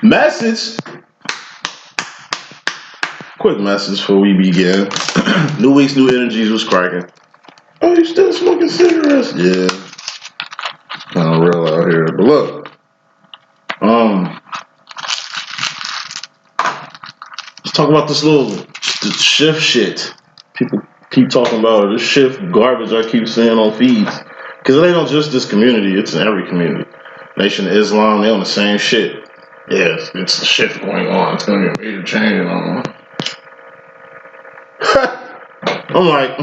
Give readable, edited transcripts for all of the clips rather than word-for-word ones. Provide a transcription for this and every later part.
Message. Quick message before we begin. New week's new energies was cracking. Oh, you still smoking cigarettes? Yeah. Kind of real out here. But look, let's talk about this little shift shit. People keep talking about it. This shift garbage I keep seeing on feeds. Because it ain't on just this community, it's in every community. Nation of Islam, they on the same shit. Yes, it's a shift going on. It's gonna be a major change. I'm like,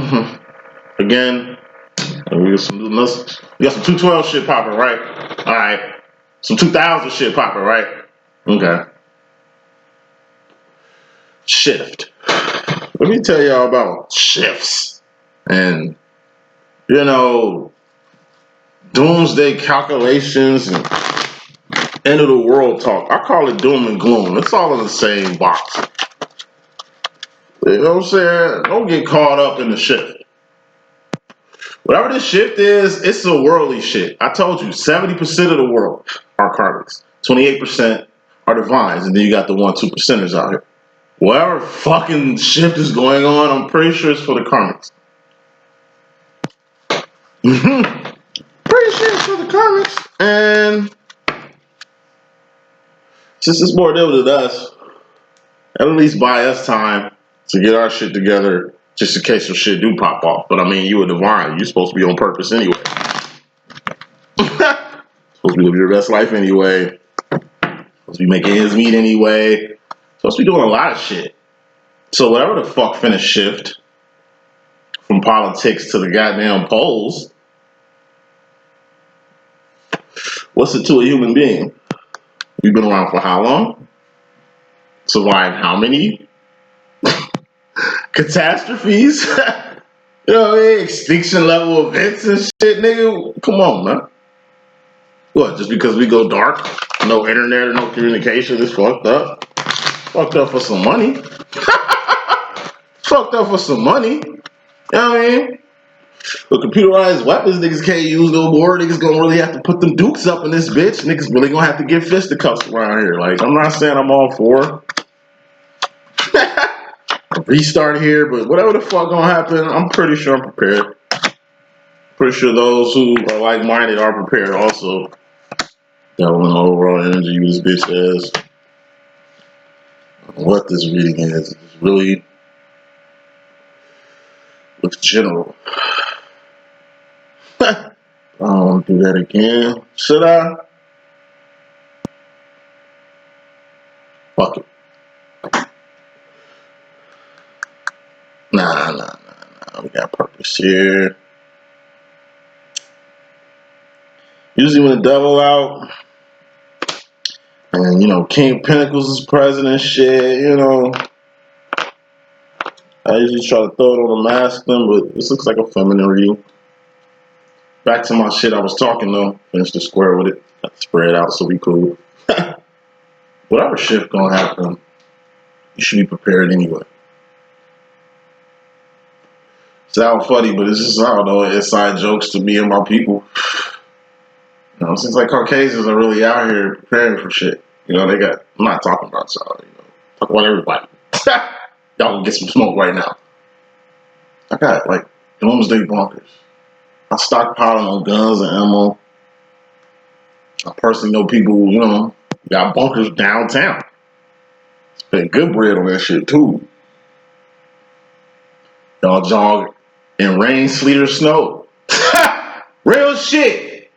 again, we got some 212 shit popping, right? Alright. Some 2000 shit popping, right? Okay. Shift. Let me tell y'all about shifts. And, doomsday calculations and end of the world talk. I call it doom and gloom. It's all in the same box. You know what I'm saying? Don't get caught up in the shift. Whatever this shift is, it's a worldly shit. I told you, 70% of the world are karmics. 28% are divines, and then you got the 1-2%ers out here. Whatever fucking shift is going on, I'm pretty sure it's for the karmics. Pretty sure it's for the karmics. And since it's more them than us, at least buy us time to get our shit together just in case some shit do pop off. But I mean, you a divine. You're supposed to be on purpose anyway. Supposed to be living your best life anyway. Supposed to be making ends meet anyway. Supposed to be doing a lot of shit. So whatever the fuck finna shift from politics to the goddamn polls, what's it to a human being? We've been around for how long? Survived how many catastrophes? Extinction level events and shit, nigga. Come on, man. What, just because we go dark, no internet or no communication is fucked up? Fucked up for some money. Fucked up for some money. You know what I mean? With computerized weapons, niggas can't use no more. Niggas gonna really have to put them dukes up in this bitch. Niggas really gonna have to get fisticuffs around here. Like, I'm not saying I'm all for a restart here, but whatever the fuck gonna happen, I'm pretty sure I'm prepared. Pretty sure those who are like-minded are prepared also. Got one overall energy this bitch has. What this reading is really looks general. I don't want to do that again. Should I? Fuck it. Nah. We got purpose here. Usually when the devil out, and King of Pentacles is present and shit, I usually try to throw it on the masculine, but this looks like a feminine reading. Back to my shit I was talking though. Finish the square with it. Got to spread out so we cool. Whatever shift gonna happen, you should be prepared anyway. Sound funny, but it's just, I don't know, inside jokes to me and my people. Seems like Caucasians are really out here preparing for shit. I'm not talking about y'all, talk about everybody. Y'all can get some smoke right now. I got like doomsday bunkers. I stockpiling on guns and ammo. I personally know people, got bunkers downtown. Spend good bread on that shit too. Y'all jog in rain, sleet, or snow. Real shit.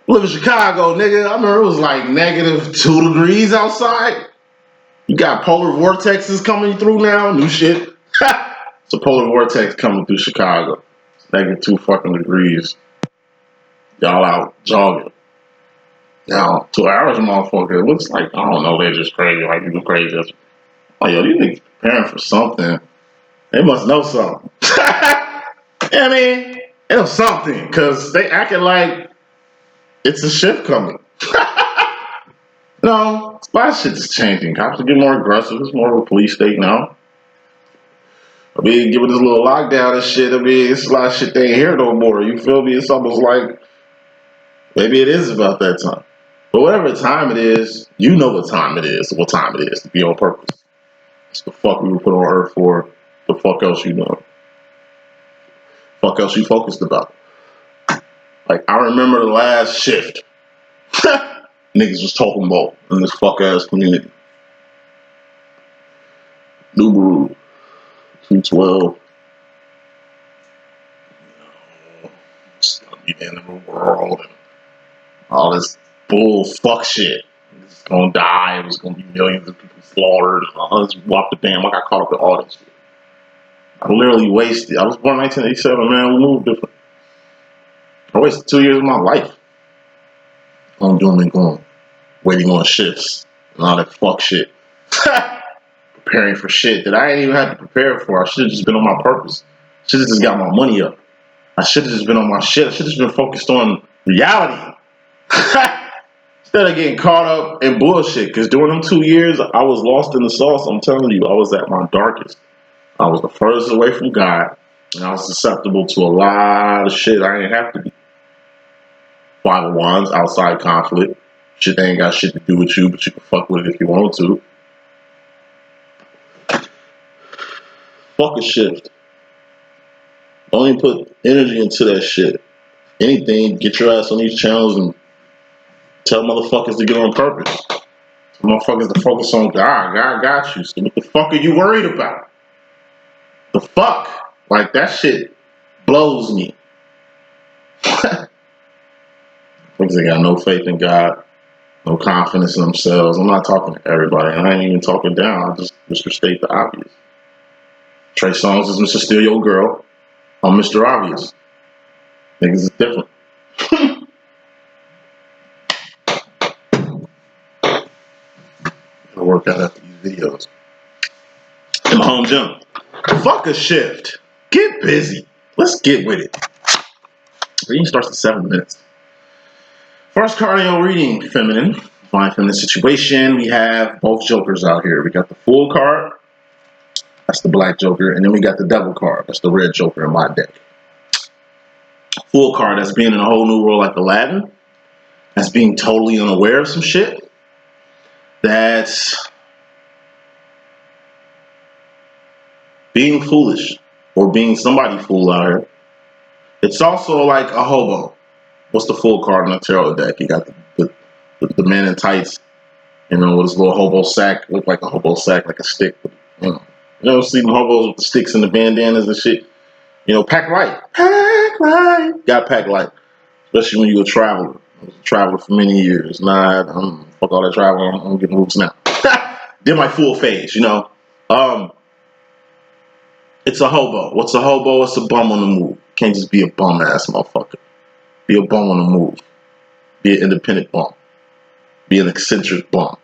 Live in Chicago, nigga. I remember it was like -2 degrees outside. You got polar vortexes coming through now. New shit. It's a polar vortex coming through Chicago. It's -2 fucking degrees. Y'all out jogging. Now, 2 hours, motherfucker, it looks like, I don't know, they're just crazy. Like, people crazy. Oh, yo, these niggas preparing for something. They must know something. I mean, they know something, because they acting like it's a shift coming. No, a lot of shit is changing. Cops are getting more aggressive. It's more of a police state now. I mean, given this little lockdown and shit, it's a lot of shit they ain't here no more. You feel me? It's almost like maybe it is about that time. But whatever time it is, you know what time it is to be on purpose. It's the fuck we were put on earth for. The fuck else you doing? Fuck else you focused about? Like, I remember the last shift niggas was talking about in this fuck ass community. Nubaru, 212. It's gonna be the end of the world and all this bull fuck shit. It's gonna die. It was gonna be millions of people slaughtered. And all this whopped the damn. I got caught up in all this shit. I literally wasted. I was born in 1987, man. We moved different. I wasted 2 years of my life on doom and gloom, waiting on shifts and all that fuck shit. Preparing for shit that I ain't even had to prepare for. I should have just been on my purpose. Should have just got my money up. I should have just been on my shit. I should have just been focused on reality. Instead of getting caught up in bullshit. Because during them 2 years, I was lost in the sauce. I'm telling you, I was at my darkest. I was the furthest away from God. And I was susceptible to a lot of shit I didn't have to be. Five of Wands, outside conflict. Shit that ain't got shit to do with you, but you can fuck with it if you want to. Fuck a shift. Don't even put energy into that shit. Anything, get your ass on these channels and tell motherfuckers to get on purpose. Tell motherfuckers to focus on God. God got you. So what the fuck are you worried about? The fuck? Like, that shit blows me. Because they got no faith in God, no confidence in themselves. I'm not talking to everybody. I ain't even talking down. I just state the obvious. Trey Songz is Mr. Steal Your Girl. I'm Mr. Obvious. Niggas is different. I work out after these videos. In my home gym. Fuck a shift. Get busy. Let's get with it. Reading starts in 7 minutes. First cardinal reading, feminine. Fine feminine situation. We have both jokers out here. We got the Fool card. That's the black joker. And then we got the Devil card. That's the red joker in my deck. Fool card, that's being in a whole new world like Aladdin. That's being totally unaware of some shit. That's being foolish. Or being somebody fool out here. It's also like a hobo. What's the Fool card in the tarot deck? You got the man in tights, you know, with his little hobo sack. Look like a hobo sack, like a stick. You know, see them hobos with the sticks and the bandanas and shit. You know, pack light. Pack light. Got pack light. Especially when you're a traveler. I was a traveler for many years. Nah, fuck all that travel. I'm getting roots now. Did my full phase, you know. It's a hobo. What's a hobo? It's a bum on the move. Can't just be a bum ass motherfucker. Be a bum on the move. Be an independent bum. Be an eccentric bum.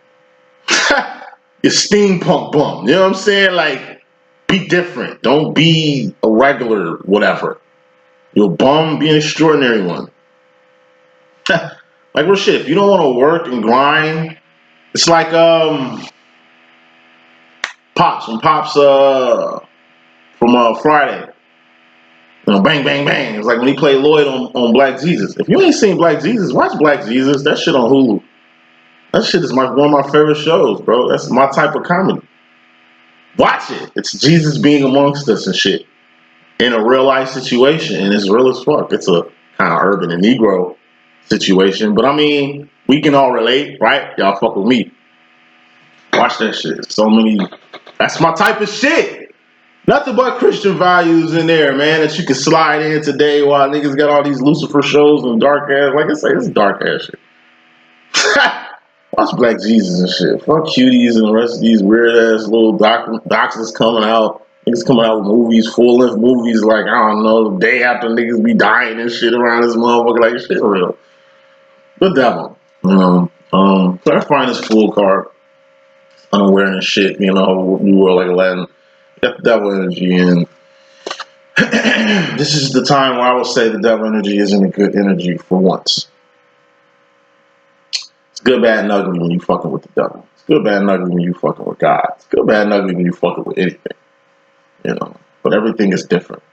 You're steampunk bum. You know what I'm saying? Like, be different. Don't be a regular whatever. You're a bum, be an extraordinary one. Like, real shit, if you don't want to work and grind, it's like Pops, when Pops from Friday. You know, bang, bang, bang. It's like when he played Lloyd on Black Jesus. If you ain't seen Black Jesus, watch Black Jesus. That shit on Hulu. That shit is one of my favorite shows, bro. That's my type of comedy. Watch it. It's Jesus being amongst us and shit. In a real life situation. And it's real as fuck. It's a kind of urban and Negro situation. But I mean, we can all relate, right? Y'all fuck with me. Watch that shit. So many. That's my type of shit. Nothing but Christian values in there, man, that you can slide in today while niggas got all these Lucifer shows and dark ass. Like I say, it's dark ass shit. Watch Black Jesus and shit. Fuck cuties and the rest of these weird ass little doctors coming out. Niggas coming out with movies, full length movies, like, I don't know, the day after niggas be dying and shit around this motherfucker. Like, shit real. The devil. You know, clarifying this Fool card. Unaware and shit, you know, new world like Aladdin. Got the devil energy in. This is the time where I would say the devil energy isn't a good energy for once. It's good, bad, and ugly when you fucking with the devil. It's good, bad, and ugly when you fucking with God. It's good, bad, and ugly when you fucking with anything. You know, but everything is different.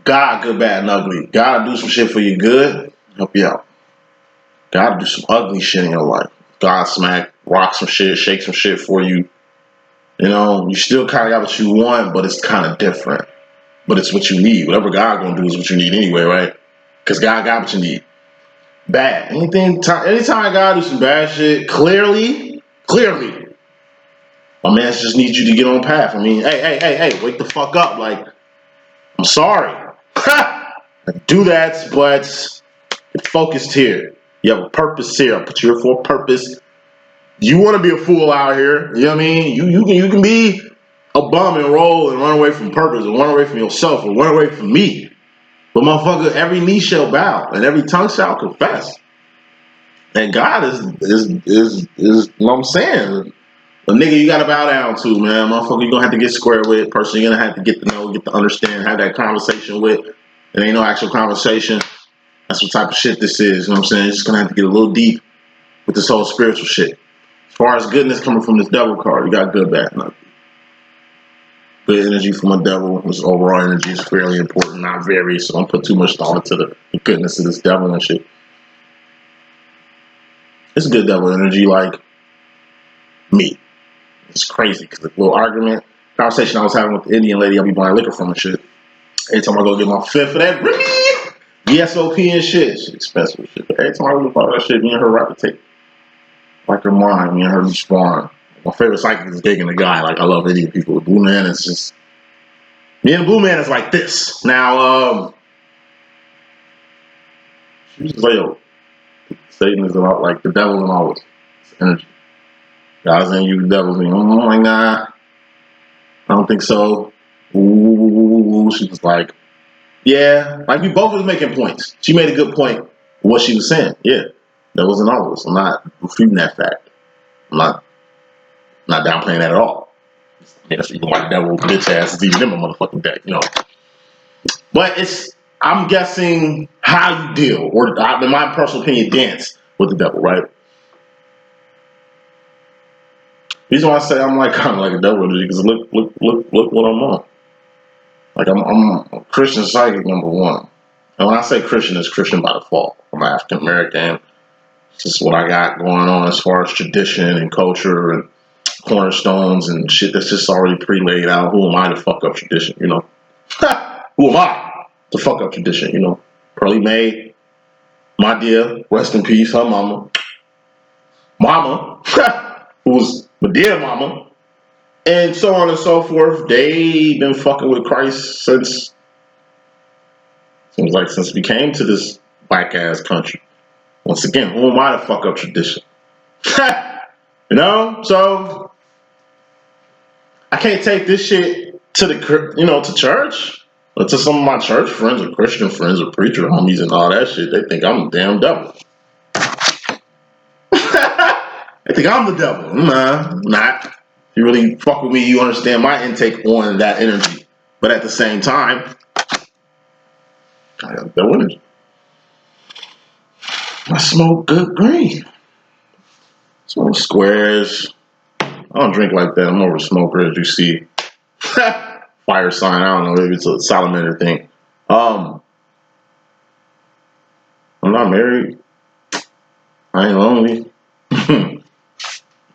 God, good, bad, and ugly. God do some shit for you good, help you out. God do some ugly shit in your life. God rock some shit, shake some shit for you. You know, you still kind of got what you want, but it's kind of different. But it's what you need. Whatever God gonna do is what you need anyway, right? Because God got what you need. Bad. Anytime God do some bad shit, clearly, my man just needs you to get on path. I mean, hey, wake the fuck up. Like, I'm sorry. Do that, but you're focused here. You have a purpose here. I put you here for a purpose. You want to be a fool out here. You know what I mean? You can be a bum and roll and run away from purpose or run away from yourself or run away from me. But motherfucker, every knee shall bow and every tongue shall confess. And God is you know what I'm saying? A nigga you gotta bow down to, man. Motherfucker, you're gonna have to get square with. Person you're gonna have to get to know, get to understand, have that conversation with. It ain't no actual conversation. That's what type of shit this is. You know what I'm saying? It's just gonna have to get a little deep with this whole spiritual shit. As far as goodness coming from this devil card, you got good, bad, nothing. Good energy from a devil. This overall energy is fairly important, not very, so don't put too much thought into the goodness of this devil and shit. It's good devil energy, like me. It's crazy because the little conversation I was having with the Indian lady I'll be buying liquor from and shit. Every time I go get my fifth of that ESOP and shit, it's expensive shit. But every time I go buy that shit, me and her rotate like her mind, me and her be sparring. My favorite psychic is digging the guy. Like I love Indian people. Blue Man is just me and Blue Man is like this. Now, she's just like, yo, Satan is about like the devil's in all this energy. God's in you, the devil's in you. I'm like, nah, I don't think so. Ooh, she was like, yeah, like we both was making points. She made a good point. What she was saying, yeah, that wasn't all of us. I'm not refuting that fact. I'm not downplaying that at all. Yeah, that's even why the devil bitch ass is even in my motherfucking deck, you know. But I'm guessing how you deal, or in my personal opinion, dance with the devil, right? The reason why I say I'm like kind of like a devil is because look what I'm on. Like I'm a Christian psychic number one. And when I say Christian, it's Christian by default. I'm African American. It's just what I got going on as far as tradition and culture and cornerstones and shit that's just already pre-laid out. Who am I to fuck up tradition, you know? Who am I to fuck up tradition, you know? Pearly May, my dear, rest in peace, her mama, who's my dear mama, and so on and so forth. They been fucking with Christ since we came to this black ass country. Once again, who am I to fuck up tradition? You know, so I can't take this shit to to church or to some of my church friends or Christian friends or preacher homies and all that shit. They think I'm the damn devil. They think I'm the devil. Nah, I'm not. If you really fuck with me, you understand my intake on that energy. But at the same time, I got devil energy. I smoke good green. Smoke squares. I don't drink like that. I'm more of a smoker, as you see. Fire sign. I don't know. Maybe it's a salamander thing. I'm not married. I ain't lonely.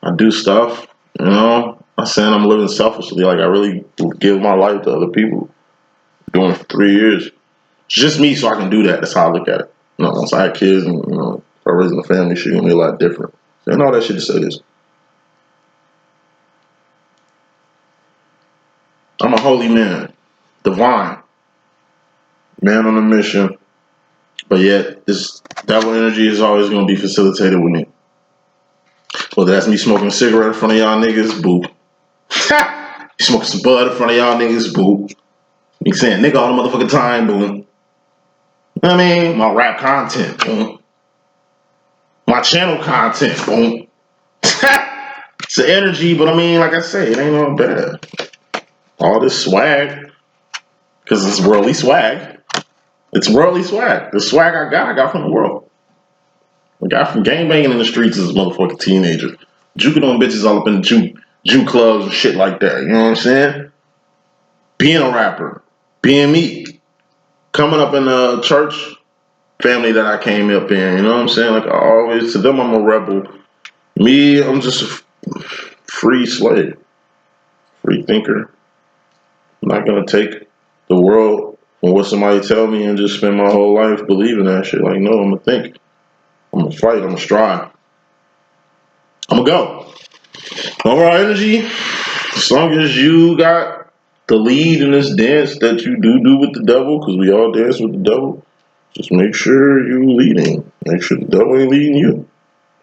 I do stuff. You know. I'm saying I'm living selfishly. Like I really give my life to other people. Doing it for 3 years. It's just me, so I can do that. That's how I look at it. You know, once I had kids and start raising a family, shit gonna be a lot different. And all that shit to say this. I'm a holy man, divine, man on a mission. But yet, this devil energy is always gonna be facilitated with me. Whether that's me smoking a cigarette in front of y'all niggas, boop. You smoking some bud in front of y'all niggas, boop. You saying nigga all the motherfucking time, boom. You know what I mean? My rap content, boom. My channel content, boom. It's the energy, but I mean, like I say, it ain't all bad. All this swag, because it's worldly swag. It's worldly swag. The swag I got from the world. I got from gangbanging in the streets as a motherfucking teenager. Juking on bitches all up in Jew clubs and shit like that. You know what I'm saying? Being a rapper. Being me. Coming up in the church. family that I came up in. You know what I'm saying? Like I always, to them, I'm a rebel. Me, I'm just a free slave, free thinker. I'm not gonna take the world and what somebody tell me and just spend my whole life believing that shit. Like, no, I'm gonna think. I'm gonna fight. I'm gonna strive. I'm gonna go. Overall energy, as long as you got the lead in this dance that you do with the devil, because we all dance with the devil, just make sure you leading. Make sure the devil ain't leading you.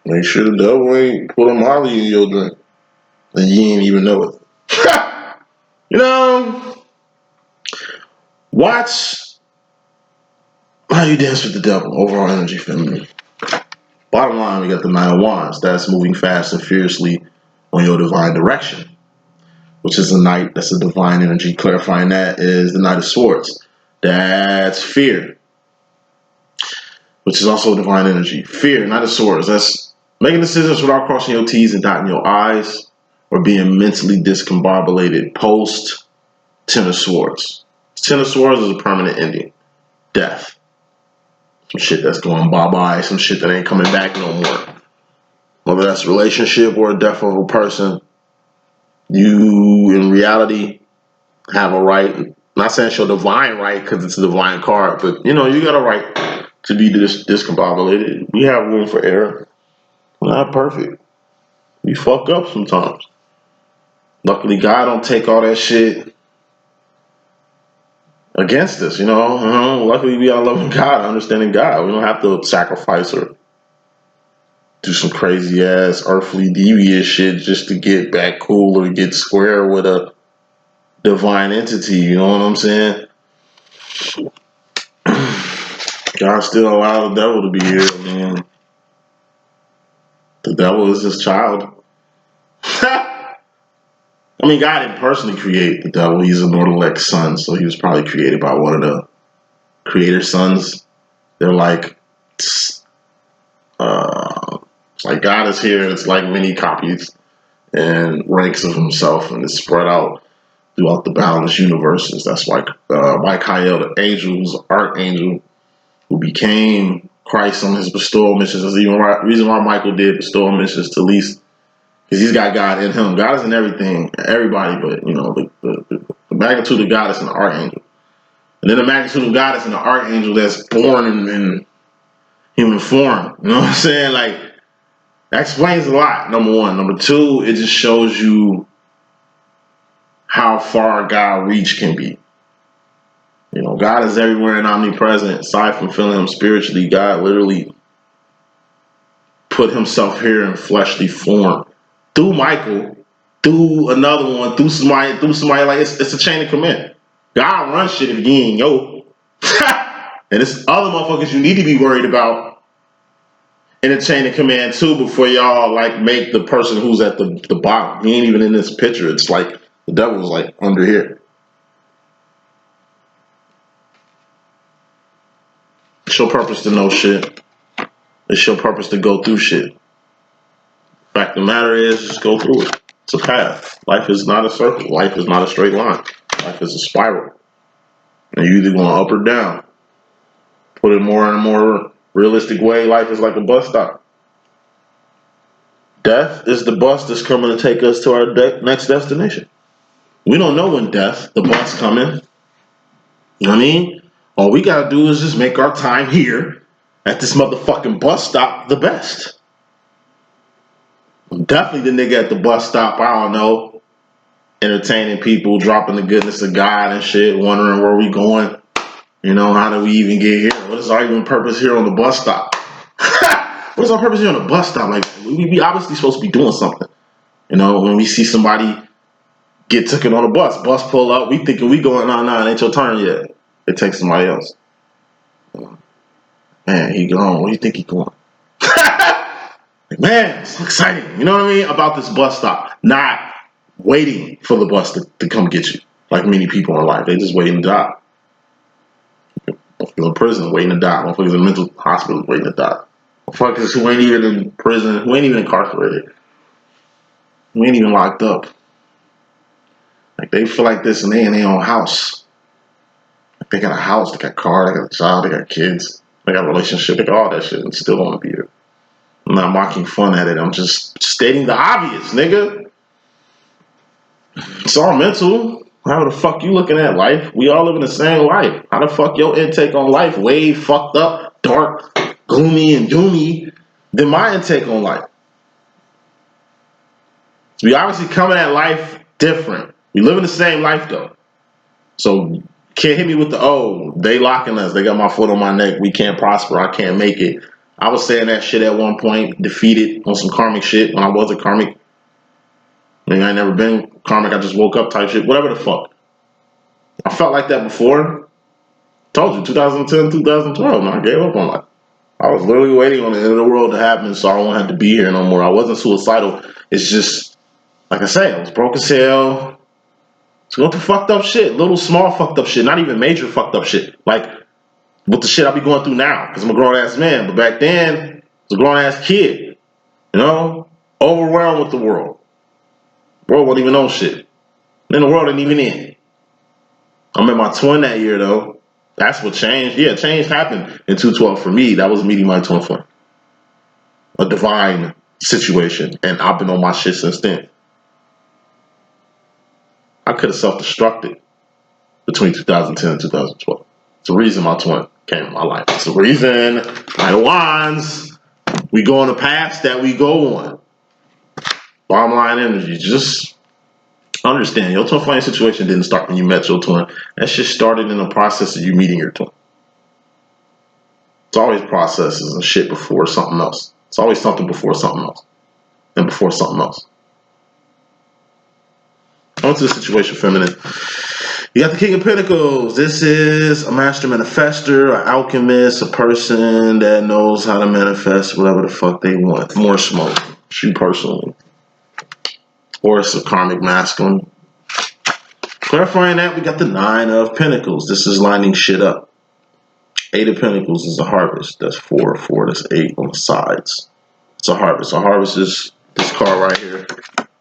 Make sure the devil ain't put a Molly in your drink and you ain't even know it. You know, watch how you dance with the devil. Overall energy, family. Bottom line, we got the Nine of Wands. That's moving fast and fiercely on your divine direction, which is the Knight. That's a divine energy. Clarifying that is the Knight of Swords. That's fear, which is also divine energy. Fear, Knight of Swords. That's making decisions without crossing your T's and dotting your I's, or being mentally discombobulated post Ten of Swords. Ten of Swords is a permanent ending. Death. Some shit that's going bye-bye. Some shit that ain't coming back no more. Whether that's a relationship or a death of a person, you, in reality, have a right. I'm not saying it's your divine right because it's a divine card, but you know, you got a right to be discombobulated. We have room for error. We're not perfect. We fuck up sometimes. Luckily, God don't take all that shit against us, you know. Luckily, we are loving God, understanding God. We don't have to sacrifice or do some crazy ass earthly devious shit just to get back cool or get square with a divine entity. You know what I'm saying? God still allowed the devil to be here, man. The devil is his child. I mean, God didn't personally create the devil. He's a Lord-elect son, so he was probably created by one of the creator's sons. They're like, it's like God is here, and it's like many copies and ranks of himself, and it's spread out throughout the boundless universes. That's why Michael, the angel, who's an archangel, who became Christ on his bestowal missions. That's even reason why Michael did bestowal missions to least, because he's got God in him. God is in everything, everybody, but you know, the magnitude of God is in the archangel. And then the magnitude of God is in the archangel that's born in human form. You know what I'm saying? Like, that explains a lot, number one. Number two, it just shows you how far God reach can be. You know, God is everywhere and omnipresent. Aside from feeling him spiritually, God literally put himself here in fleshly form through Michael, through another one, through somebody like it's a chain of command. God runs shit if you ain't yo. And it's other motherfuckers you need to be worried about in a chain of command too before y'all like make the person who's at the bottom. He ain't even in this picture. It's like the devil's like under here. It's your purpose to know shit. It's your purpose to go through shit. Fact of the matter is, just go through it. It's a path. Life is not a circle. Life is not a straight line. Life is a spiral. And you're either going up or down. Put it more in a more realistic way, life is like a bus stop. Death is the bus that's coming to take us to our next destination. We don't know when the bus coming. You know what I mean? All we gotta do is just make our time here at this motherfucking bus stop the best. I'm definitely the nigga at the bus stop, I don't know, entertaining people, dropping the goodness of God and shit, wondering where we going. You know, how do we even get here? What is our even purpose here on the bus stop? What is our purpose here on the bus stop? Like, we obviously supposed to be doing something. You know, when we see somebody get taken on a bus pull up, we thinking we going, nah, it ain't your turn yet. It takes somebody else. Man, he gone. Where do you think he going? Like, man, it's so exciting. You know what I mean? About this bus stop. Not waiting for the bus to come get you. Like many people in life. They just waiting to die. Motherfuckers in prison waiting to die. Motherfuckers in mental hospitals waiting to die. Motherfuckers who ain't even in prison, who ain't even incarcerated. Who ain't even locked up. Like, they feel like this and they in their own house. Like, they got a house, they got a car, they got a job, they got kids. I got a relationship, I got all that shit, and still want to be here. I'm not mocking fun at it. I'm just stating the obvious, nigga. It's all mental. How the fuck you looking at life? We all live in the same life. How the fuck your intake on life way fucked up, dark, gloomy, and doomy than my intake on life? We obviously coming at life different. We live in the same life though. So can't hit me with the, oh, they locking us. They got my foot on my neck. We can't prosper. I can't make it. I was saying that shit at one point, defeated on some karmic shit when I was a karmic. I mean, I ain't never been karmic. I just woke up type shit. Whatever the fuck. I felt like that before. Told you, 2010, 2012, man, I gave up on life. I was literally waiting on the end of the world to happen so I won't have to be here no more. I wasn't suicidal. It's just, like I say, I was broke as hell. It's going through fucked up shit. Little small fucked up shit. Not even major fucked up shit. Like, with the shit I be going through now. Because I'm a grown-ass man. But back then, I was a grown-ass kid. You know? Overwhelmed with the world. The world wasn't even on shit. Then the world ain't even in. I met my twin that year, though. That's what changed. Yeah, change happened in 212 for me. That was meeting my twin flame. A divine situation. And I've been on my shit since then. I could have self-destructed between 2010 and 2012. It's the reason my twin came in my life. It's the reason, Knight of Wands, we go on the paths that we go on. Bottom line energy, just understand your twin flame situation didn't start when you met your twin. That shit started in the process of you meeting your twin. It's always processes and shit before something else. It's always something before something else. And before something else. On to the situation, feminine. You got the King of Pentacles. This is a master manifester, an alchemist, a person that knows how to manifest whatever the fuck they want. More smoke. You personally. Or it's a karmic masculine. Clarifying that, we got the Nine of Pentacles. This is lining shit up. Eight of Pentacles is a harvest. That's 4, 4, that's 8 on the sides. It's a harvest. A harvest is this card right here.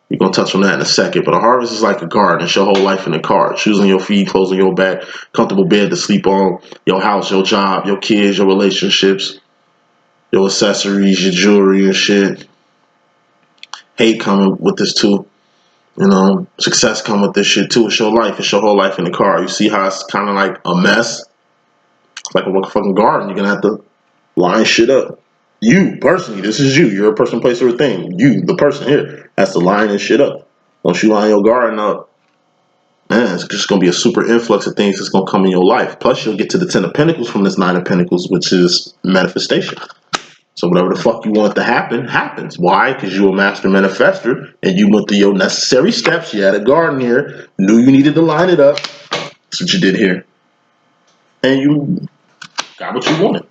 We're going to touch on that in a second. But a harvest is like a garden. It's your whole life in a card. Shoes on your feet, clothes on your back, comfortable bed to sleep on, your house, your job, your kids, your relationships, your accessories, your jewelry and shit. Hate coming with this too. You know, success come with this shit too. It's your life. It's your whole life in the card. You see how it's kind of like a mess? It's like a fucking garden. You're going to have to line shit up. You, personally, this is you. You're a person, place, or a thing. You, the person here, has to line this shit up. Once you line your garden up, man, it's just going to be a super influx of things that's going to come in your life. Plus, you'll get to the 10 of Pentacles from this 9 of Pentacles, which is manifestation. So whatever the fuck you want to happen, happens. Why? Because you're a master manifester, and you went through your necessary steps. You had a garden here, knew you needed to line it up. That's what you did here. And you got what you wanted.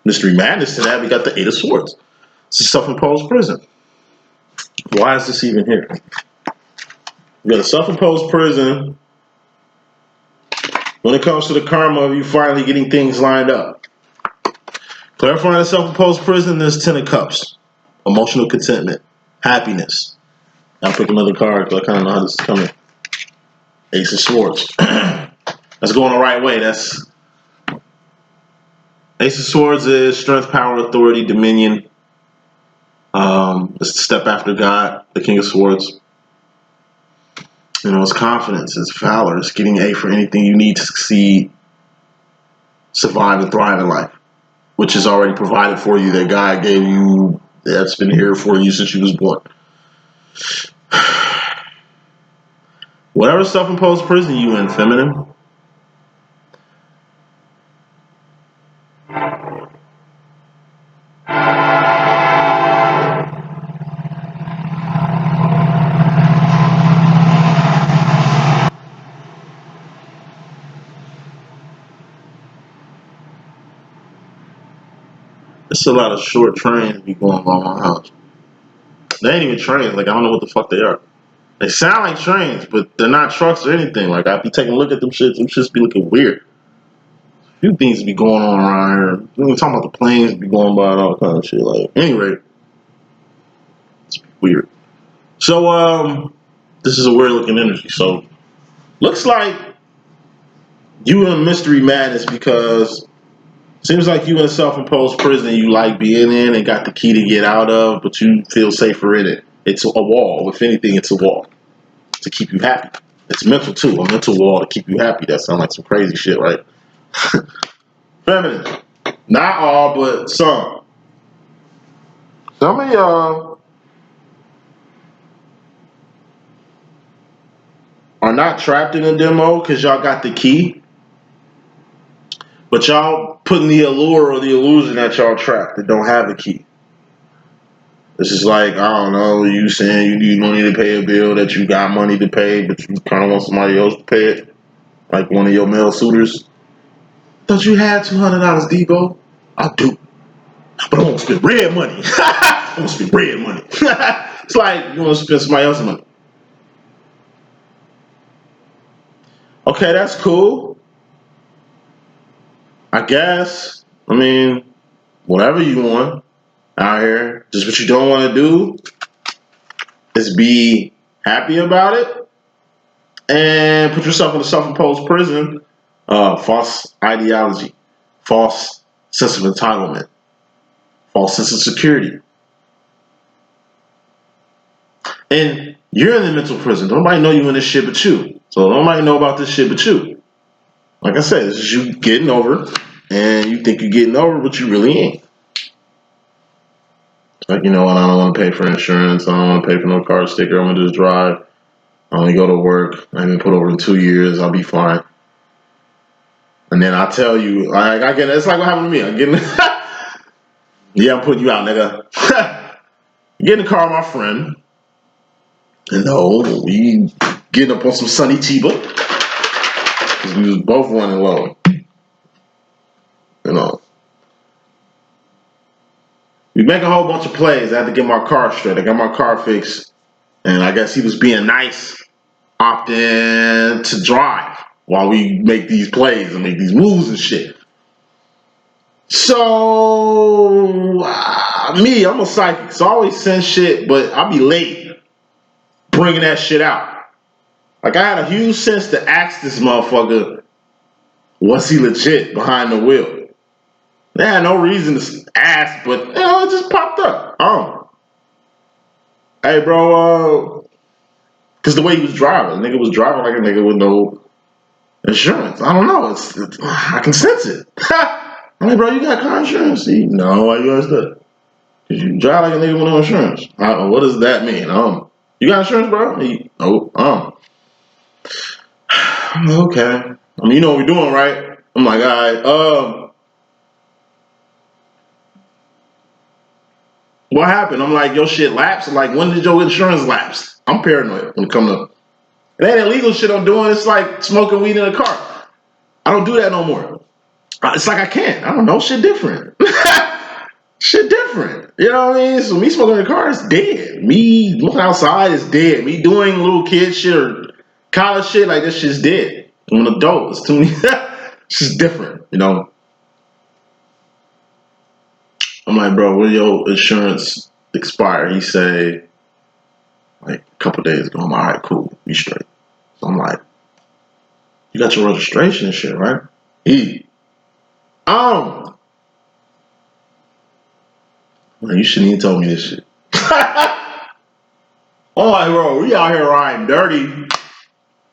Mystery madness to that, we got the 8 of Swords. It's a self-imposed prison. Why is this even here? You got a self-imposed prison when it comes to the karma of you finally getting things lined up. Clarifying the self-imposed prison, there's 10 of Cups. Emotional contentment. Happiness. I'll pick another card because I kind of know how this is coming. Ace of Swords. That's going the right way. That's Ace of Swords is strength, power, authority, dominion. It's the step after God, the King of Swords. You know, it's confidence, it's valor, it's getting A for anything you need to succeed, survive, and thrive in life, which is already provided for you, that God gave you, that's been here for you since you was born. Whatever self-imposed prison you in, feminine, it's a lot of short trains be going by my house. They ain't even trains, like I don't know what the fuck they are. They sound like trains, but they're not trucks or anything. Like I be taking a look at them shits be looking weird. A few things be going on around here. We talking about the planes be going by and all kind of shit. Like anyway, it's weird. So this is a weird looking energy. So looks like You in mystery madness because seems like you in a self-imposed prison you like being in and got the key to get out of, but you feel safer in it. It's a wall. If anything, it's a wall to keep you happy. It's mental too. A mental wall to keep you happy. That sounds like some crazy shit, right? Feminine. Not all, but some. Some of y'all are not trapped in a demo because y'all got the key, but y'all putting the allure or the illusion that y'all trapped that don't have a key. This is like, I don't know, you saying you need money to pay a bill that you got money to pay, but you kind of want somebody else to pay it, like one of your male suitors. Thought you had $200, D.Boom. I do, but I won't spend red money. I won't spend red money. It's like you want to spend somebody else's money. Okay, that's cool. I guess. I mean, whatever you want out here. Just what you don't want to do is be happy about it and put yourself in a self-imposed prison. False ideology, false sense of entitlement, false sense of security. And you're in the mental prison. Nobody know you in this shit but you. So nobody know about this shit but you. Like I said, this is you getting over, and you think you're getting over, but you really ain't. Like, you know what, I don't want to pay for insurance. I don't want to pay for no car sticker. I'm going to just drive. I only go to work. I haven't put over in 2 years. I'll be fine. And then I tell you, I get it's like what happened to me. I'm getting, yeah, I'm putting you out, nigga. Get in the car with my friend. And no, we getting up on some Sunny Chiba. Because we was both running low. You know. We make a whole bunch of plays. I had to get my car straight. I got my car fixed. And I guess he was being nice, opting to drive while we make these plays and make these moves and shit. So, me, I'm a psychic. So I always send shit, but I'll be late bringing that shit out. Like, I had a huge sense to ask this motherfucker, was he legit behind the wheel? They had no reason to ask, but, you know, it just popped up. Hey, bro, because the way he was driving, the nigga was driving like a nigga with no insurance. I don't know. It's I can sense it. I'm like, bro, you got car insurance? No, why you ask that? Because you drive like a nigga with no insurance. What does that mean? You got insurance, bro? I'm like, okay. I mean, you know what we're doing, right? I'm like, all right, what happened? I'm like, your shit lapsed? I'm like, when did your insurance lapse? I'm paranoid when it comes to it ain't illegal shit I'm doing. It's like smoking weed in a car. I don't do that no more. It's like I can't. I don't know. Shit different. Shit different. You know what I mean? So me smoking in the car is dead. Me looking outside is dead. Me doing little kid shit or college shit, like this shit's dead. I'm an adult. It's too many. It's just different, you know? I'm like, bro, when your insurance expire? He say, like, a couple days ago. I'm like, all right, cool. We straight. So I'm like, you got your registration and shit, right? Man, you shouldn't even told me this shit. Oh, like, bro, we out here riding dirty.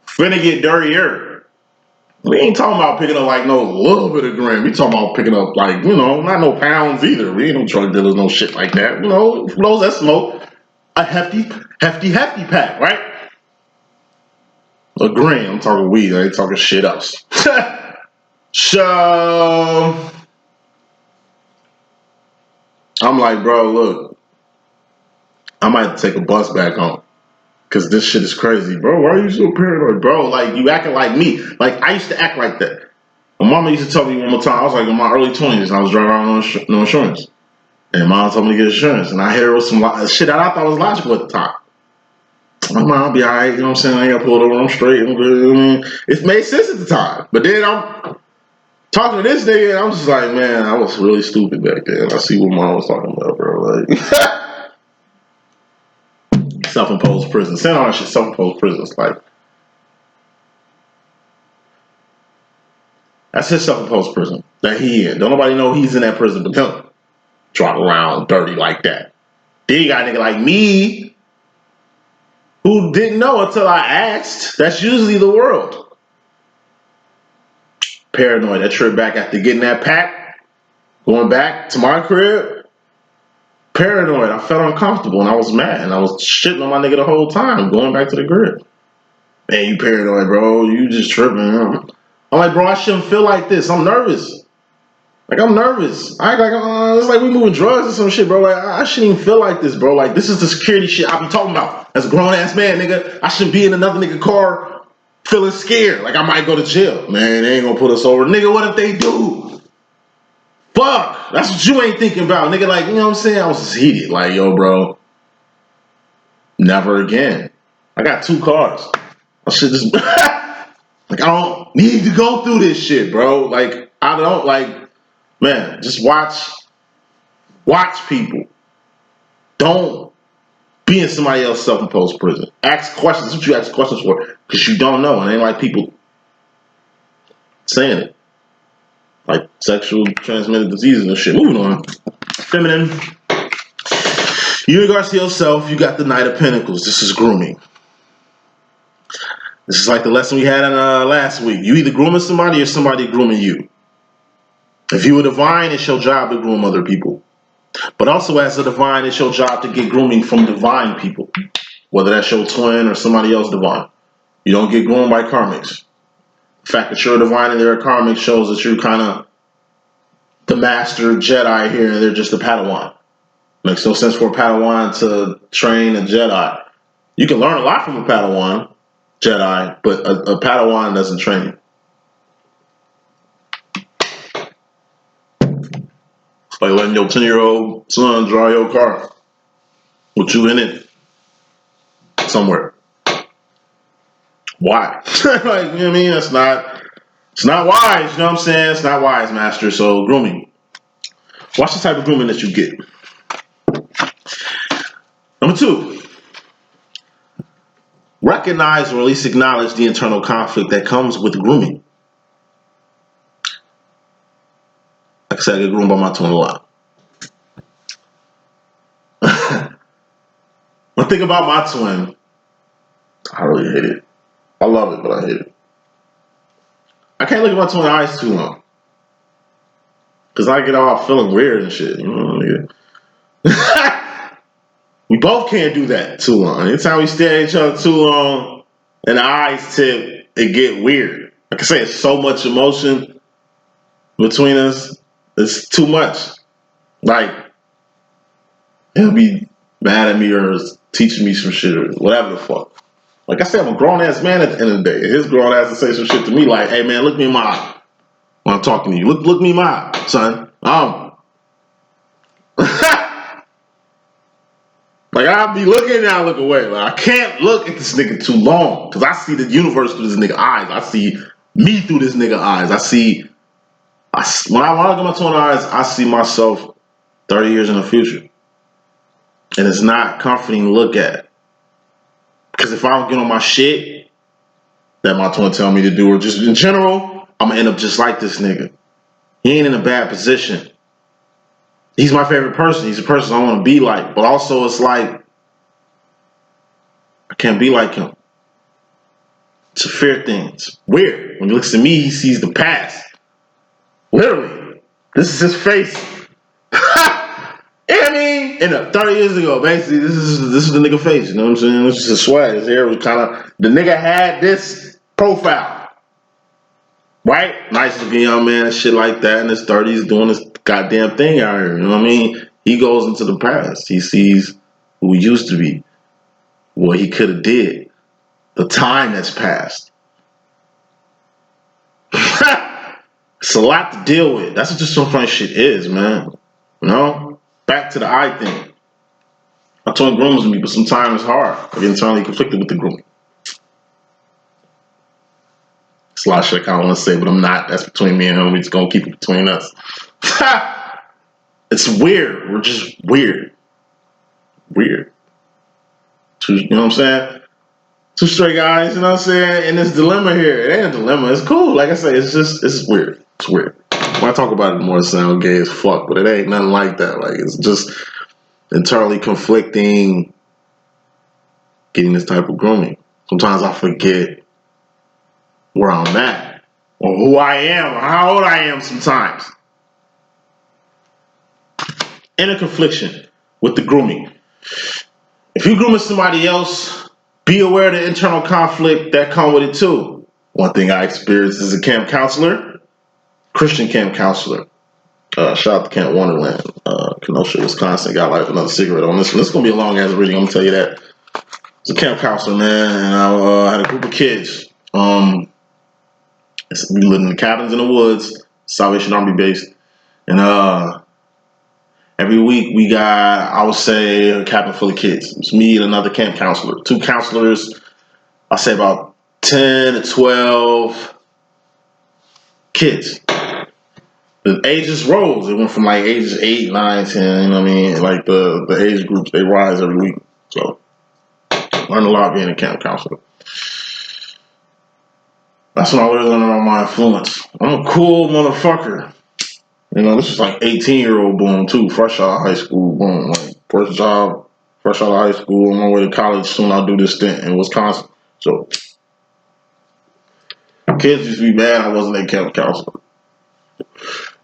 Finna get dirtier. We ain't talking about picking up like no little bit of gram. We talking about picking up like, you know, not no pounds either. We ain't no drug dealers, no shit like that. You know, for those that smoke, a hefty pack, right? A gram. I'm talking weed. I ain't talking shit else. So I'm like, bro, look, I might have to take a bus back home. Cause this shit is crazy, bro. Why are you so paranoid, bro? Like you acting like me. Like I used to act like that. My mama used to tell me one more time. I was like in my early 20s, and I was driving around no insurance. And mom told me to get insurance, and I hit her with some shit that I thought was logical at the time. I'm like, Mom, I'll be all right. You know what I'm saying? I ain't got pulled over. I'm straight. I'm good. I mean, it made sense at the time. But then I'm talking to this nigga, and I'm just like, man, I was really stupid back then. I see what mom was talking about, bro. Like. Self-imposed prison. Saying all that shit, self-imposed prisons. Like, That's his self-imposed prison that he in. Don't nobody know he's in that prison but him. Trot around dirty like that. Then you got a nigga like me who didn't know until I asked. That's usually the world. Paranoid. That trip back after getting that pack, going back to my crib. Paranoid. I felt uncomfortable and I was mad and I was shitting on my nigga the whole time going back to the crib. Man, you paranoid, bro. You just tripping. I'm like, bro, I shouldn't feel like this. I'm nervous. Like, I'm nervous. I act like it's like we moving drugs or some shit, bro. Like, I shouldn't even feel like this, bro. Like, this is the security shit I be talking about. As a grown-ass man, nigga, I shouldn't be in another nigga car feeling scared. Like, I might go to jail. Man, they ain't gonna put us over. Nigga, what if they do? Fuck. That's what you ain't thinking about, nigga. Like, you know what I'm saying? I was just heated. Like, yo, bro. Never again. I got 2 cars. I should just... Like, I don't need to go through this shit, bro. Like, I don't, like... Man, just watch people. Don't be in somebody else's self-imposed prison. Ask questions. That's what you ask questions for, because you don't know. And it ain't like people saying it. Like sexual transmitted diseases and shit. Moving on. Feminine. You in regards to yourself, you got the Knight of Pentacles. This is grooming. This is like the lesson we had in last week. You either grooming somebody or somebody grooming you. If you were divine, it's your job to groom other people. But also as a divine, it's your job to get grooming from divine people. Whether that's your twin or somebody else divine. You don't get groomed by karmics. The fact that you're a divine and they're a karmic shows that you're kind of the master Jedi here and they're just a Padawan. Makes no sense for a Padawan to train a Jedi. You can learn a lot from a Padawan, Jedi, but a Padawan doesn't train you. Like letting your 10-year-old son drive your car with you in it somewhere. Why? Like, you know what I mean? It's not wise, you know what I'm saying? It's not wise, master. So grooming. Watch the type of grooming that you get. Number 2. Recognize or at least acknowledge the internal conflict that comes with grooming. Like I said, I get groomed by my twin a lot. One thing about my twin, I really hate it. I love it, but I hate it. I can't look at my twin eyes too long. Because I get all feeling weird and shit. You know, we both can't do that too long. Anytime we stare at each other too long and the eyes tip, it get weird. Like I say, it's so much emotion between us. It's too much. Like, he'll be mad at me or teaching me some shit or whatever the fuck. Like I said, I'm a grown-ass man at the end of the day. His grown ass will say some shit to me like, hey man, look me in my eye when I'm talking to you. Look me in my eye, son. Like, I'll be looking and I look away. Like, I can't look at this nigga too long because I see the universe through this nigga eyes. I see me through this nigga eyes. When I look at my twin eyes, I see myself 30 years in the future. And it's not comforting to look at. Because if I don't get on my shit that my twin tell me to do, or just in general, I'm going to end up just like this nigga. He ain't in a bad position. He's my favorite person. He's a person I want to be like. But also it's like, I can't be like him. It's a fear thing. It's weird. When he looks at me, he sees the past. Literally. This is his face. You know what I mean? And 30 years ago, basically, this is the nigga face. You know what I'm saying? This is his swag. His hair was kind of... The nigga had this profile. Right? Nice looking young man and shit like that in his 30s doing this goddamn thing out here. You know what I mean? He goes into the past. He sees who he used to be. What he could have did. The time that's passed. It's a lot to deal with. That's what this so funny shit is, man. You know? Back to the eye thing. My twin grooms me, but sometimes it's hard. I get internally conflicted with the grooming. It's a lot of shit I kind of want to say, but I'm not. That's between me and him. We're just going to keep it between us. It's weird. We're just weird. Weird. You know what I'm saying? 2 straight guys, you know what I'm saying? And this dilemma here. It ain't a dilemma. It's cool. Like I say, it's weird. It's weird. When I talk about it more, it sounds gay as fuck, but it ain't nothing like that. Like, it's just entirely conflicting getting this type of grooming. Sometimes I forget where I'm at, or who I am, or how old I am sometimes. Inner confliction with the grooming. If you're grooming somebody else, be aware of the internal conflict that come with it too. One thing I experienced as a camp counselor, Christian camp counselor. Shout out to Camp Wonderland, Kenosha, Wisconsin. Got like another cigarette on this one. This is gonna be a long ass reading. I'm gonna tell you that. It's a camp counselor, man, and I had a group of kids. We lived in the cabins in the woods, Salvation Army base, and every week we got, I would say, a cabin full of kids. It's me and another camp counselor, two counselors. I say about 10 to 12 kids. The ages rose. It went from like ages 8, 9, 10, you know what I mean? Like the age groups, they rise every week. So learned a lot being a camp counselor. That's when I really learned about my influence. I'm a cool motherfucker. You know, this is like 18-year-old Boom too, fresh out of high school, Boom. Like first job, fresh out of high school, on my way to college. Soon I'll do this stint in Wisconsin. So kids used to be mad I wasn't a camp counselor.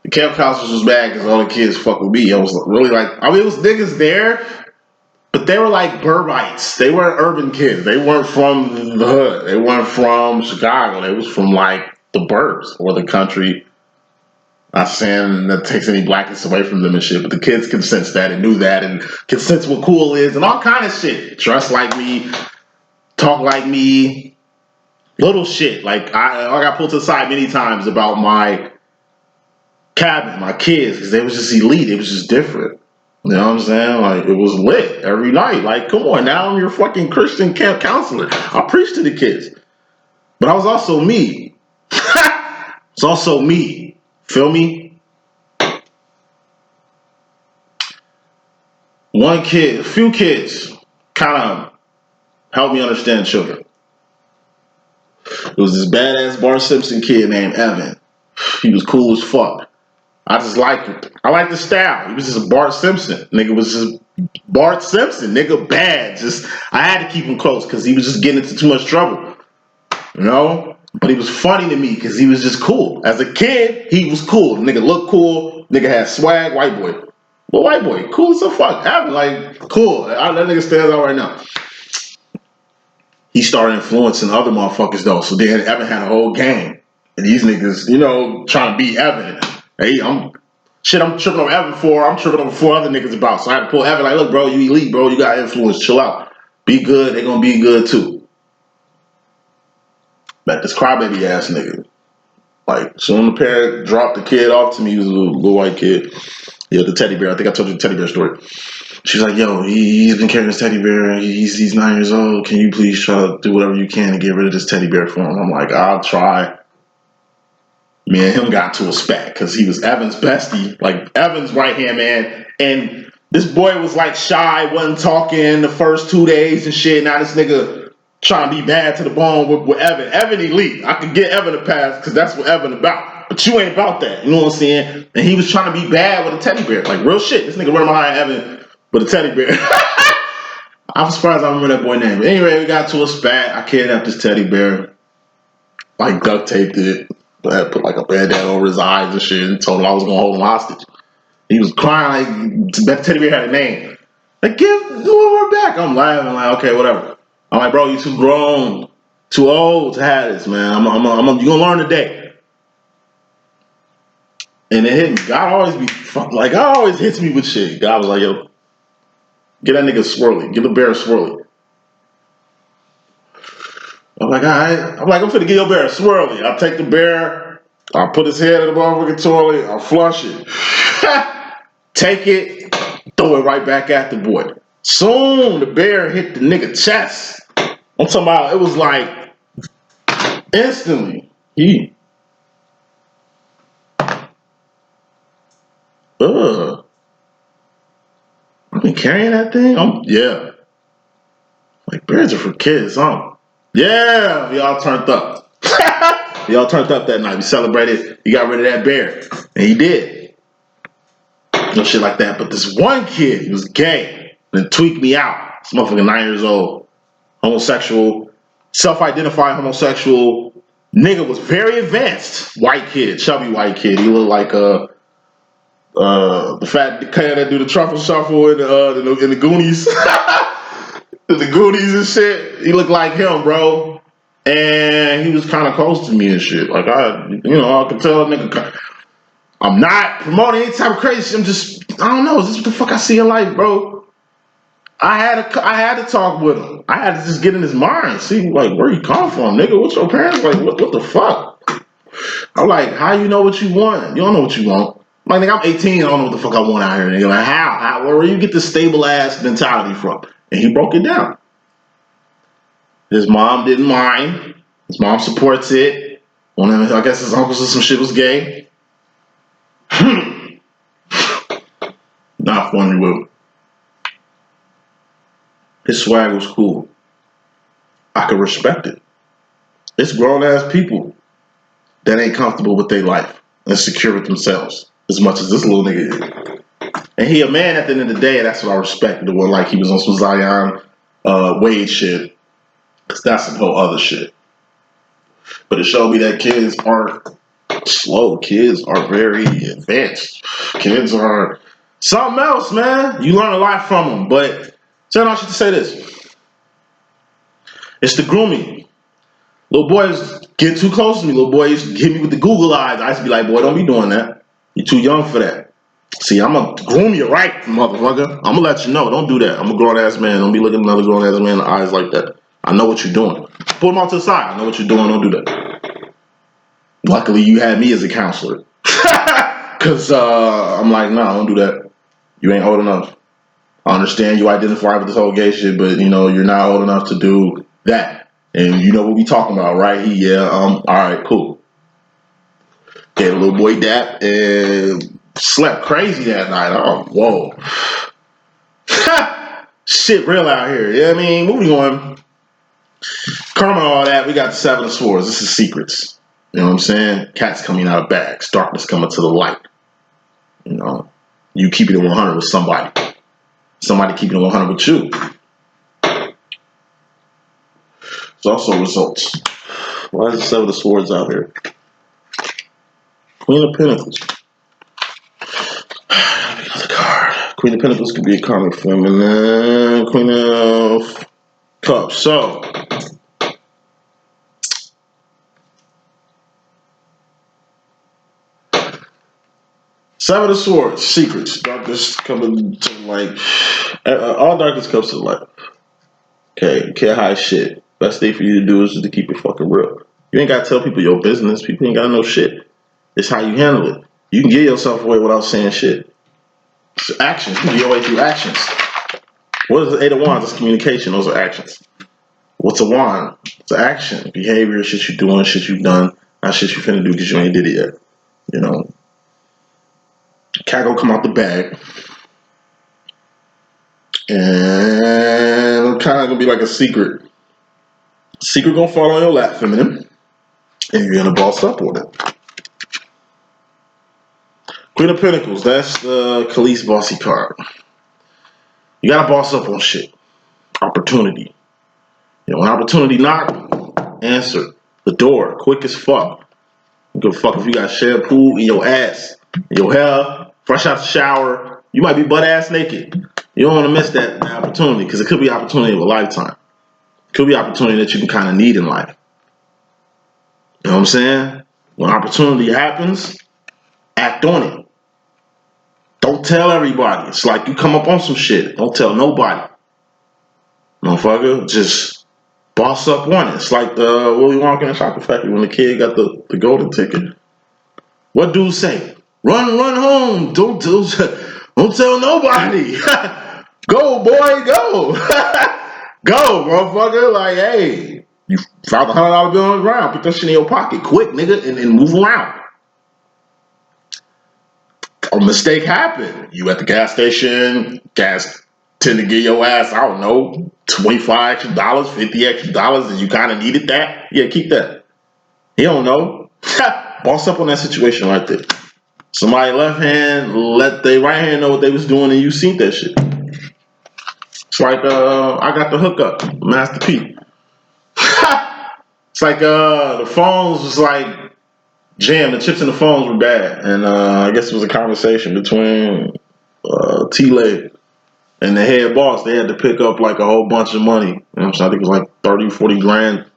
The camp counselors was mad because all the kids fuck with me. I was really like, I mean, it was niggas there, but they were like burbites. They weren't urban kids. They weren't from the hood. They weren't from Chicago. They was from like the burbs or the country. Not saying that takes any blackness away from them and shit, but the kids can sense that and knew that and can sense what cool is and all kind of shit. Dress like me, talk like me, little shit. Like I got pulled to the side many times about my cabin, my kids, because they was just elite. It was just different. You know what I'm saying? Like, it was lit every night. Like, come on, now I'm your fucking Christian camp counselor. I preach to the kids. But I was also me. It's also me. Feel me? One kid, a few kids kind of helped me understand children. It was this badass Bart Simpson kid named Evan. He was cool as fuck. I just liked it. I liked the style. He was just a Bart Simpson. Nigga was just Bart Simpson. Nigga bad. Just I had to keep him close because he was just getting into too much trouble. You know? But he was funny to me because he was just cool. As a kid, he was cool. Nigga looked cool. Nigga had swag. White boy. Well, white boy. Cool as a fuck. Evan, like, cool. That nigga stands out right now. He started influencing other motherfuckers though. So then Evan had a whole gang. And these niggas, you know, trying to beat Evan. Hey, I'm tripping over Evan for. I'm tripping over 4 other niggas about. So I had to pull Evan like, look, bro, you elite, bro. You got influence. Chill out. Be good. They gonna be good too. Like this crybaby ass nigga. Like soon the parent dropped the kid off to me. He was a little white kid. Yeah, the teddy bear. I think I told you the teddy bear story. She's like, yo, he's been carrying this teddy bear. He's 9 years old. Can you please try to do whatever you can to get rid of this teddy bear for him? I'm like, I'll try. Me and him got to a spat because he was Evan's bestie, like Evan's right-hand man. And this boy was like shy, wasn't talking the first 2 days and shit. Now this nigga trying to be bad to the bone with Evan. Evan elite. I could get Evan a pass because that's what Evan about. But you ain't about that. You know what I'm saying? And he was trying to be bad with a teddy bear. Like real shit. This nigga running behind Evan with a teddy bear. I'm surprised I remember that boy's name. But anyway, we got to a spat. I kidnapped this teddy bear. Like duct taped it. I put like a bandana over his eyes and shit and told him I was gonna hold him hostage. He was crying like that teddy bear had a name. Like, give her back. I'm laughing like, okay, whatever. I'm like, bro, you too grown, too old to have this, man. You gonna learn today. And it hit me. God always be like, God always hits me with shit. God was like, yo, get that nigga swirly. Give the bear a swirly. I'm like, all right. I'm finna get your bear a swirly. I'll take the bear, I'll put his head in the motherfucking toilet, I'll flush it. Take it, throw it right back at the boy. Soon the bear hit the nigga chest. I'm talking about, it was like instantly. I've been carrying that thing? Yeah. Like bears are for kids, huh? Yeah, y'all turned up. We all turned up that night. We celebrated. He got rid of that bear. And he did. No shit like that. But this one kid, he was gay. And tweaked me out. This motherfucker 9 years old. Homosexual. Self-identified homosexual. Nigga was very advanced. White kid. Chubby white kid. He looked like the fat kid that do the truffle shuffle in the Goonies. The Goonies and shit. He looked like him, bro. And he was kind of close to me and shit. Like, I could tell a nigga. I'm not promoting any type of crazy shit. I'm just, I don't know. Is this what the fuck I see in life, bro? I had to talk with him. I had to just get in his mind, see like where he come from, nigga. What's your parents like? What the fuck? I'm like, how you know what you want? You don't know what you want. I'm like, nigga, I'm 18. I don't know what the fuck I want out here. Nigga, like, how? Where you get this stable ass mentality from? And he broke it down. His mom didn't mind. His mom supports it. One of them, I guess his uncle said some shit was gay. Not funny, but his swag was cool. I could respect it. It's grown ass people that ain't comfortable with their life and secure with themselves as much as this little nigga is. And he a man at the end of the day, and that's what I respect. The one like he was on some Zion Wade shit. Cause that's some whole other shit. But it showed me that kids aren't slow. Kids are very advanced. Kids are something else, man. You learn a lot from them. But tell I should say this. It's the grooming. Little boys get too close to me. Little boys hit me with the Google eyes. I used to be like, boy, don't be doing that. You're too young for that. See, I'm going to groom you right, motherfucker. I'm going to let you know. Don't do that. I'm a grown-ass man. Don't be looking at another grown-ass man in the eyes like that. I know what you're doing. Pull them off to the side. I know what you're doing. Don't do that. Luckily, you had me as a counselor. Because I'm like, no, don't do that. You ain't old enough. I understand you identify with this whole gay shit, but, you're not old enough to do that. And you know what we talking about, right? All right, cool. Gave a little boy dap and slept crazy that night. Oh, whoa. Shit real out here. You know what I mean? Moving on. Karma and all that, we got the Seven of Swords. This is secrets. You know what I'm saying? Cats coming out of bags. Darkness coming to the light. You keeping it 100 with somebody. Somebody keeping it 100 with you. There's also results. Why is the Seven of Swords out here? Queen of Pentacles. Another card. Queen of Pentacles could be a karmic feminine. Queen of Cups. So, Seven of Swords. Secrets. Darkness coming to the light. All darkness comes to the light. Okay, you can't hide shit. Best thing for you to do is just to keep it fucking real. You ain't gotta tell people your business. People ain't gotta know shit. It's how you handle it. You can give yourself away without saying shit. It's actions. You can give away through actions. What is the Eight of Wands? It's communication. Those are actions. What's a wand? It's action. Behavior, shit you doing, shit you done, not shit you finna do because you ain't did it yet. Cat gonna come out the bag. And kind of gonna be like a secret. Secret gonna fall on your lap, feminine. And you're gonna boss up on it. Queen of Pentacles, that's the Khalees bossy card. You gotta boss up on shit. Opportunity. When opportunity knock, answer the door, quick as fuck. You give a fuck if you got shampoo in your ass, in your hair, fresh out the shower. You might be butt ass naked. You don't want to miss that opportunity because it could be opportunity of a lifetime. It could be opportunity that you can kind of need in life. You know what I'm saying? When opportunity happens, act on it. Don't tell everybody. It's like you come up on some shit. Don't tell nobody. Motherfucker, just boss up on it. It's like the Willy Wonka and Chocolate Factory when the kid got the golden ticket. What dude say? Run home. Don't tell nobody. Go, boy, go. Go, motherfucker. Like, hey, you found $100 bill on the ground. Put that shit in your pocket quick, nigga, and move around. A mistake happened. You at the gas station, gas tend to get your ass, I don't know, $25 extra, $50 extra, and you kind of needed that. Yeah, keep that. He don't know. Boss up on that situation right there. Somebody left hand let their right hand know what they was doing, and you seen that shit. It's like I got the hookup, Master P. It's like the phones was like jammed. The chips in the phones were bad, and I guess it was a conversation between T-Lay and the head boss. They had to pick up like a whole bunch of money. You know what I'm saying? I think it was like 30, 40 grand. It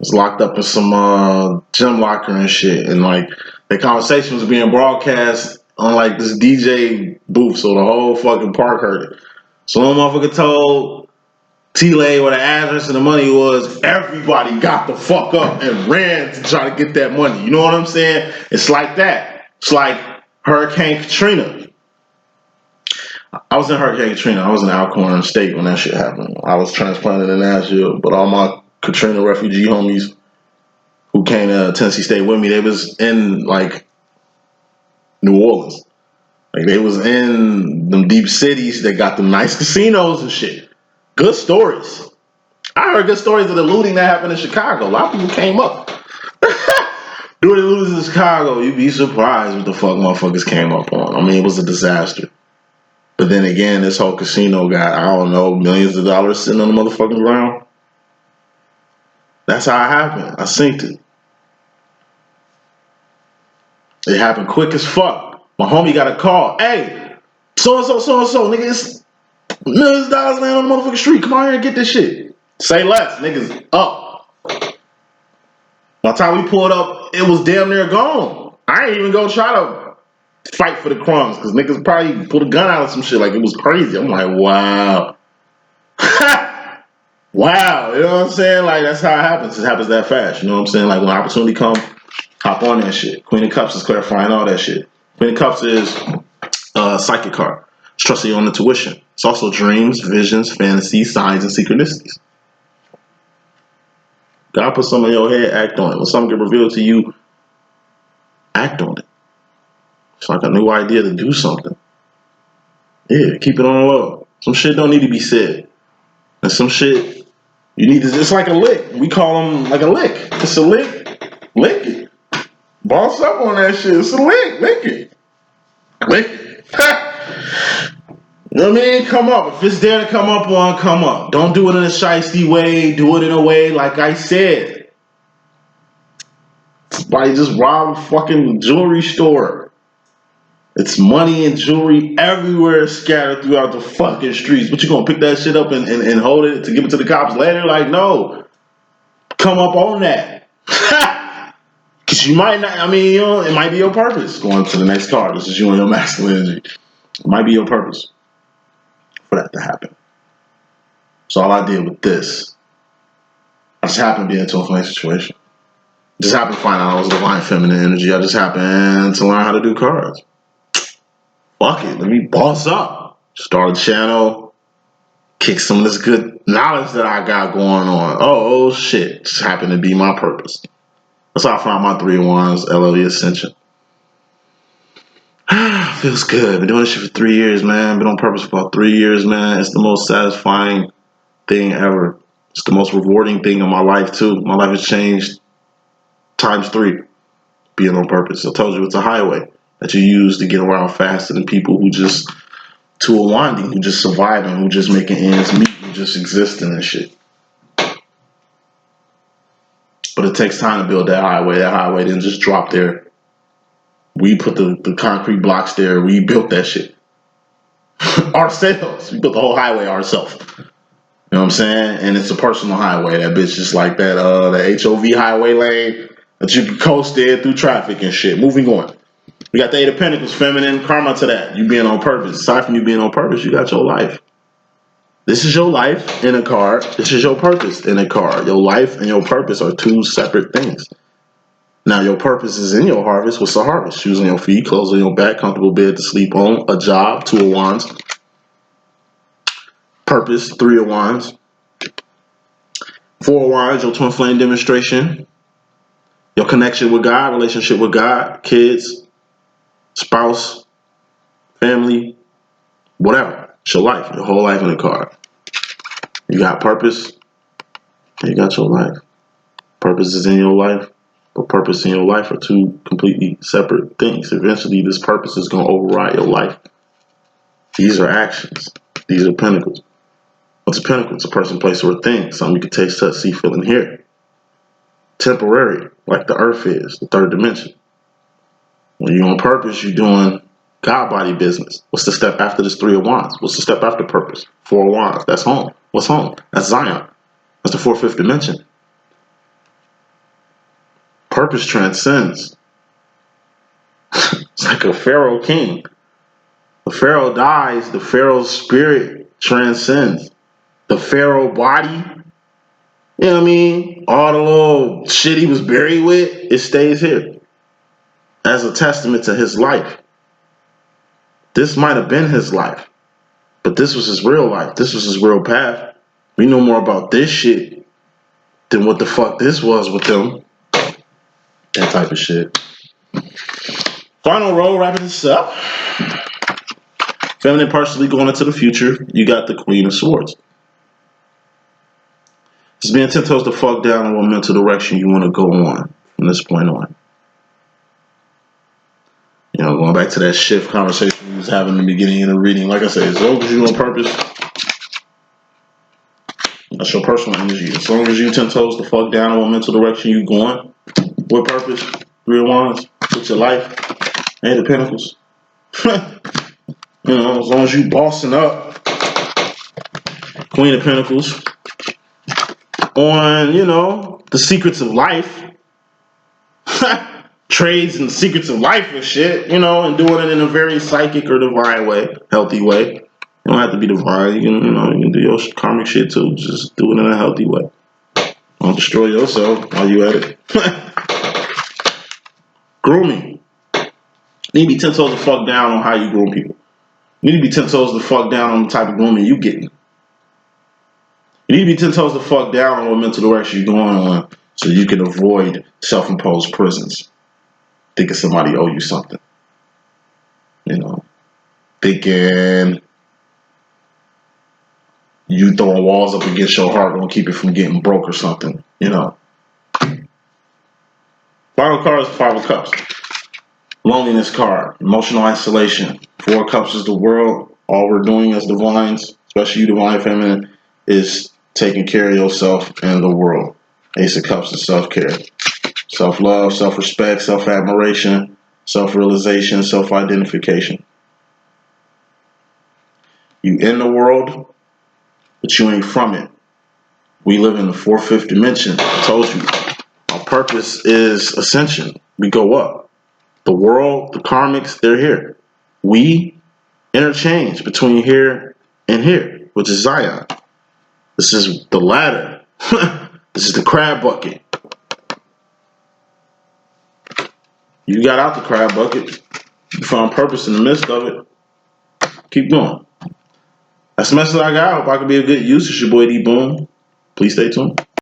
was locked up in some gym locker and shit, and like the conversation was being broadcast on like this DJ booth, so the whole fucking park heard it. So one motherfucker told T-Lay where the address and the money was. Everybody got the fuck up and ran to try to get that money. You know what I'm saying? It's like that. It's like Hurricane Katrina. I was in Hurricane Katrina. I was in Alcorn State when that shit happened. I was transplanted in Nashville, but all my Katrina refugee homies who came to Tennessee State with me, they was in like New Orleans. Like they was in them deep cities that got them nice casinos and shit. Good stories. I heard good stories of the looting that happened in Chicago. A lot of people came up. During the looting in Chicago, you'd be surprised what the fuck motherfuckers came up on. I mean, it was a disaster. But then again, this whole casino got, I don't know, millions of dollars sitting on the motherfucking ground. That's how it happened. I synced it. It happened quick as fuck. My homie got a call. Hey, so, nigga, it's millions of dollars laying on the motherfucking street. Come on here and get this shit. Say less, niggas up. By the time we pulled up, it was damn near gone. I ain't even go try to fight for the crumbs because niggas probably pulled a gun out of some shit. Like it was crazy. I'm like, wow. Wow. You know what I'm saying? Like that's how it happens. It happens that fast. You know what I'm saying? Like when opportunity comes, hop on that shit. Queen of Cups is clarifying all that shit. Queen of Cups is a psychic card. It's trusting your own intuition. It's also dreams, visions, fantasies, signs, and synchronicities. God put something in your head, act on it. When something get revealed to you, act on it. It's like a new idea to do something. Yeah, keep it on the low. Some shit don't need to be said. And some shit, you need to, it's like a lick. We call them like a lick. It's a lick. Lick it. Boss up on that shit. It's a lick. Lick it. Lick it. You know what I mean? Come up. If it's there to come up on, come up. Don't do it in a shiesty way. Do it in a way like I said. Somebody just robbed a fucking jewelry store. It's money and jewelry everywhere scattered throughout the fucking streets. But you gonna pick that shit up and hold it to give it to the cops later? Like, no. Come up on that. Because you might not, I mean, you know, it might be your purpose going to the next card. This is you and your masculine energy. It might be your purpose for that to happen. So all I did with this, I just happened to be in a 12-flame situation. Just happened to find out I was divine feminine energy. I just happened to learn how to do cards. Fuck it, let me boss up. Start a channel, kick some of this good knowledge that I got going on. Oh shit, just happened to be my purpose. That's how I found my 3 wands, LLE.Ascension. Feels good. Been doing this shit for 3 years, man. Been on purpose for about 3 years, man. It's the most satisfying thing ever. It's the most rewarding thing in my life, too. My life has changed times 3 being on purpose. I told you it's a highway that you use to get around faster than people who just tool winding, who just surviving, who just making ends meet, who just existing and shit. But it takes time to build that highway. That highway didn't just drop there. We put the concrete blocks there. We built that shit ourselves. We built the whole highway ourselves. You know what I'm saying? And it's a personal highway. That bitch just like that the HOV highway lane that you can coast there through traffic and shit. Moving on. We got the 8 of Pentacles, feminine karma to that. You being on purpose. Aside from you being on purpose, you got your life. This is your life in a card. This is your purpose in a card. Your life and your purpose are 2 separate things. Now, your purpose is in your harvest. What's the harvest? Shoes on your feet, clothes on your back, comfortable bed to sleep on, a job, 2 of wands. Purpose, 3 of wands. 4 of wands, your twin flame demonstration. Your connection with God, relationship with God, kids, spouse, family, whatever. It's your life, your whole life in a card. You got purpose, and you got your life. Purpose is in your life. but purpose in your life are two completely separate things. Eventually, this purpose is going to override your life. These are actions. These are pinnacles. What's a pinnacle? It's a person, place, or a thing. Something you can taste, touch, see, feel, and hear. Temporary, like the earth is, the third dimension. When you're on purpose, you're doing God body business. What's the step after this three of wands? What's the step after purpose? Four of wands. That's home. What's home? That's Zion. That's the fourth, fifth dimension. Purpose transcends. It's like a pharaoh king. The pharaoh dies, the pharaoh's spirit transcends. The pharaoh body, you know what I mean? All the little shit he was buried with, it stays here as a testament to his life. This might have been his life, but this was his real life. This was his real path. We know more about this shit than what the fuck this was with them. That type of shit. Final row, wrapping this up. Feminine partially going into the future. You got the Queen of Swords. It's being 10 toes the fuck down on what mental direction you want to go on from this point on. You know, going back to that shift conversation we was having in the beginning of the reading. Like I said, as long as you're on purpose, that's your personal energy. As long as you 10 toes the fuck down on what mental direction you going with purpose, three of wands, with your life, and the pentacles. You know, as long as you bossing up, Queen of Pentacles, on, you know, the secrets of life, trades and secrets of life and shit, you know, and doing it in a very psychic or divine way, healthy way. You don't have to be divine. You can, you know, you can do your karmic shit too. Just do it in a healthy way. Don't destroy yourself while you at it. Grooming. You need to be 10 toes the fuck down on how you groom people. You need to be 10 toes the fuck down on the type of grooming you getting. You need to be 10 toes the fuck down on what mental direction you're going on so you can avoid self-imposed prisons. Thinking somebody owe you something. You know. Thinking you throwing walls up against your heart gonna keep it from getting broke or something. You know. Final card is 5 of Cups. Loneliness card. Emotional isolation. 4 of Cups is the world. All we're doing as divines, especially you divine feminine, is taking care of yourself and the world. Ace of Cups is self-care. Self-love, self-respect, self-admiration, self-realization, self-identification. You in the world, but you ain't from it. We live in the 4th, 5th dimension. I told you, our purpose is ascension. We go up. The world, the karmics, they're here. We interchange between here and here, which is Zion. This is the ladder. This is the crab bucket. You got out the crab bucket. You found purpose in the midst of it. Keep going. That's the message I got. I hope I can be of good use. It's your boy D.Boom. Please stay tuned.